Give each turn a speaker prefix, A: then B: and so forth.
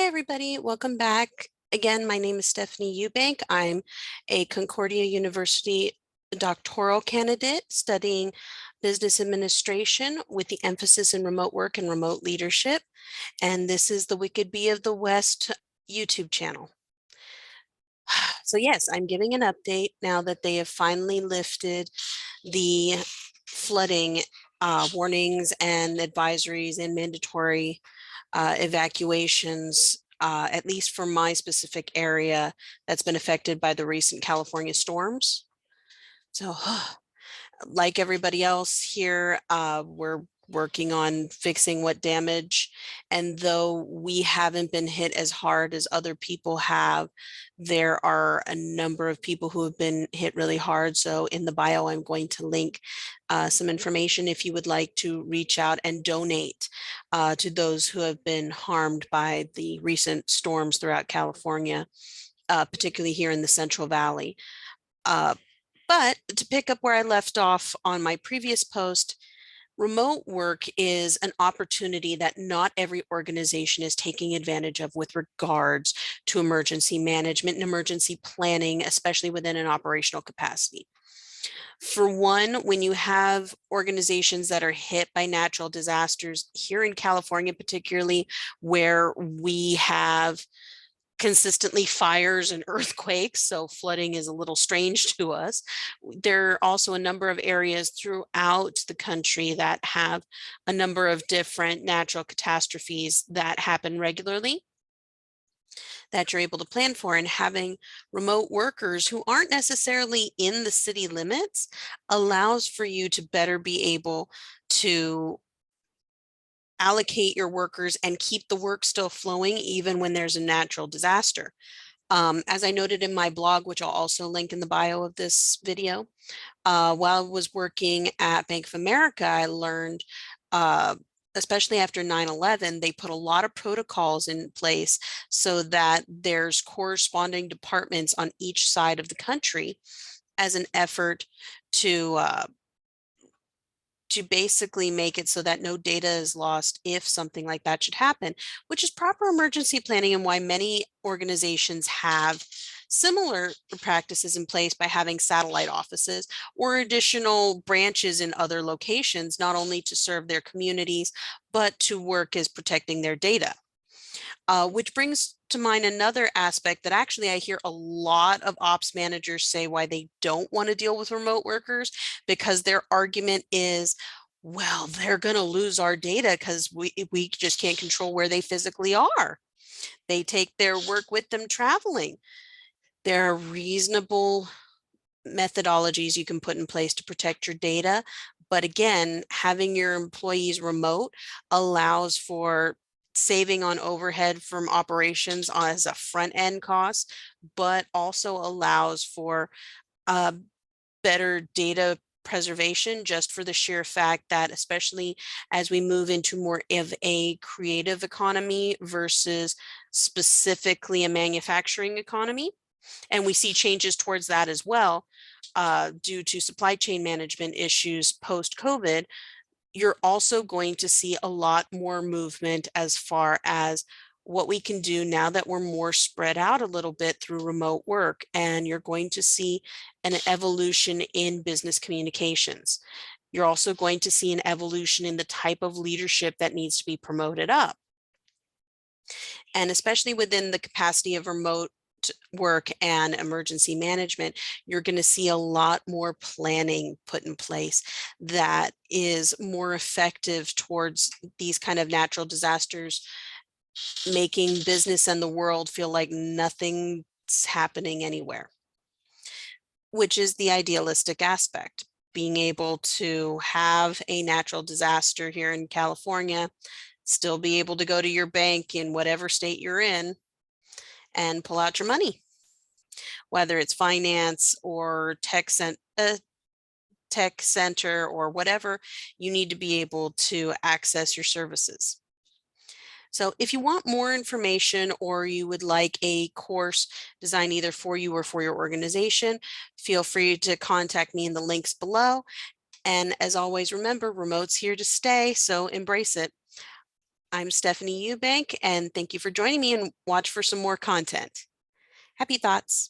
A: everybody. Welcome back. Again, my name is Stephanie Eubank. I'm a Concordia University doctoral candidate studying business administration with the emphasis in remote work and remote leadership. And this is the Wicked Bee of the West YouTube channel. So yes, I'm giving an update now that they have finally lifted the flooding warnings and advisories and mandatory evacuations, at least for my specific area that's been affected by the recent California storms. So like everybody else here, we're working on fixing what damage. And though we haven't been hit as hard as other people have, there are a number of people who have been hit really hard. So in the bio, I'm going to link some information if you would like to reach out and donate to those who have been harmed by the recent storms throughout California, particularly here in the Central Valley. But to pick up where I left off on my previous post, remote work is an opportunity that not every organization is taking advantage of with regards to emergency management and emergency planning, especially within an operational capacity. For one, when you have organizations that are hit by natural disasters here in California, particularly where we have consistently fires and earthquakes, so flooding is a little strange to us. There are also a number of areas throughout the country that have a number of different natural catastrophes that happen regularly that you're able to plan for, and having remote workers who aren't necessarily in the city limits allows for you to better be able to allocate your workers and keep the work still flowing even when there's a natural disaster. As I noted in my blog, which I'll also link in the bio of this video, while I was working at Bank of America, I learned, especially after 9/11, they put a lot of protocols in place so that there's corresponding departments on each side of the country as an effort to basically make it so that no data is lost if something like that should happen, which is proper emergency planning and why many organizations have similar practices in place by having satellite offices or additional branches in other locations, not only to serve their communities, but to work as protecting their data. Which brings to mind another aspect that actually I hear a lot of ops managers say why they don't want to deal with remote workers, because their argument is, well, they're going to lose our data because we just can't control where they physically are. They take their work with them traveling. There are reasonable methodologies you can put in place to protect your data. But again, having your employees remote allows for saving on overhead from operations as a front end cost, but also allows for better data preservation, just for the sheer fact that, especially as we move into more of a creative economy versus specifically a manufacturing economy, and we see changes towards that as well, due to supply chain management issues post-COVID, you're also going to see a lot more movement as far as what we can do now that we're more spread out a little bit through remote work. And you're going to see an evolution in business communications. You're also going to see an evolution in the type of leadership that needs to be promoted up. And especially within the capacity of remote work and emergency management, you're going to see a lot more planning put in place that is more effective towards these kind of natural disasters, making business and the world feel like nothing's happening anywhere, which is the idealistic aspect. Being able to have a natural disaster here in California, still be able to go to your bank in whatever state you're in and pull out your money, whether it's finance or tech center or whatever, you need to be able to access your services. So if you want more information or you would like a course designed either for you or for your organization, feel free to contact me in the links below. And as always, remember, remote's here to stay, so embrace it. I'm Stephanie Eubank, and thank you for joining me and watch for some more content. Happy thoughts.